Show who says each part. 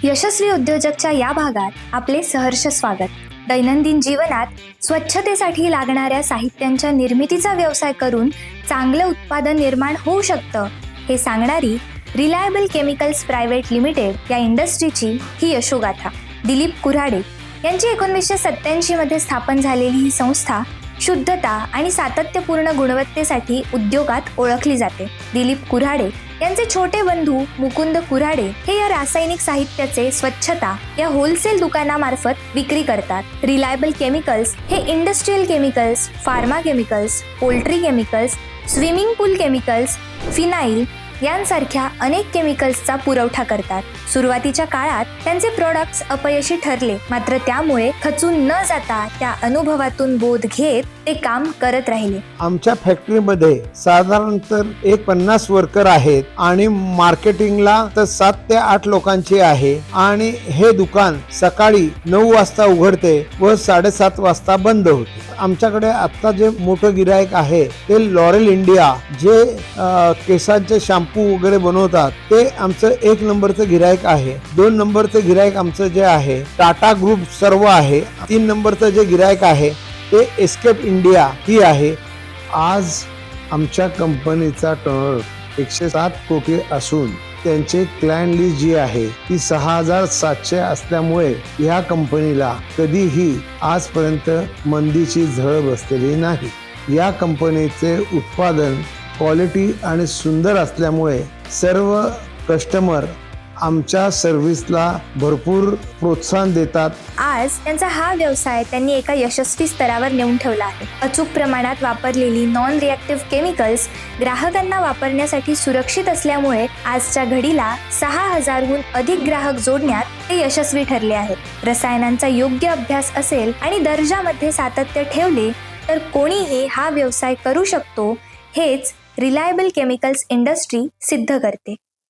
Speaker 1: यशस्वी उद्योजकच्या या भागात आपले सहर्ष स्वागत। दैनंदिन जीवनात स्वच्छतेसाठी लागणाऱ्या साहित्यांच्या निर्मितीचा व्यवसाय करून चांगलं उत्पादन निर्माण होऊ शकतं हे सांगणारी रिलायबल केमिकल्स प्रायव्हेट लिमिटेड या इंडस्ट्रीची ही यशोगाथा। दिलीप कुऱ्हाडे यांची 1987 मध्ये स्थापन झालेली ही संस्था शुद्धता आणि सातत्यपूर्ण गुणवत्तेसाठी उद्योगात ओळखली जाते। दिलीप कुऱ्हाडे यांचे छोटे बंधू मुकुंद कुऱ्हाडे हे या रासायनिक साहित्याचे स्वच्छता या होलसेल दुकानामार्फत विक्री करतात। रिलायबल केमिकल्स हे industrial chemicals, pharma chemicals, poultry chemicals, swimming pool chemicals, phenyl यांसारख्या अनेक केमिकल्सचा पुरवठा करतात। सुरुवातीच्या काळात त्यांचे प्रोडक्ट्स अपयशी ठरले, मात्र त्यामुळे खचून न जाता त्या अनुभवातून बोध घेत ते काम करत राहिले।
Speaker 2: आमच्या फॅक्टरीमध्ये साधारणतः 50 वर्कर आहेत आणि मार्केटिंगला तर 7 ते 8 लोकांची आहे आणि हे दुकान सकाळी 9 वाजता उघडते व 7:30 वाजता बंद होते। आमच्याकडे आता जे मोठं गिराईक आहे ते लॉरेल इंडिया जे केसांचे शॅम्पू वगैरे बनवतात ते आमचं 1 नंबरचं गिराईक आहे। 2 नंबरचं गिराईक आमचं जे आहे टाटा ग्रुप सर्व आहे। 3 नंबरचं जे गिराईक आहे ते एस्केप इंडिया ही आहे। आज आमच्या कंपनीचा टर्नओव्हर 107 कोटी असून त्यांचे क्लायंट लिस्ट जी आहे ती 6700 असल्यामुळे या कंपनीला कधीही आजपर्यंत मंदीची झळ बसलेली नाही। या कंपनीचे उत्पादन क्वालिटी आणि सुंदर असल्यामुळे सर्व कस्टमर आमच्या सर्व्हिसला भरपूर प्रोत्साहन देतात।
Speaker 1: आज त्यांचा हा व्यवसाय त्यांनी एका यशस्वी स्तरावर नेऊन ठेवला आहे। अचूक प्रमाणात वापरलेली नॉन रिॲक्टिव्ह केमिकल्स ग्राहकांना वापरण्यासाठी सुरक्षित असल्यामुळे आजच्या घडीला 6000हून अधिक ग्राहक जोडण्यात ते यशस्वी ठरले आहेत। रसायनांचा योग्य अभ्यास असेल आणि दर्जामध्ये सातत्य ठेवले तर कोणीही हा व्यवसाय करू शकतो, हेच रिलायबल केमिकल्स इंडस्ट्री सिद्ध करते।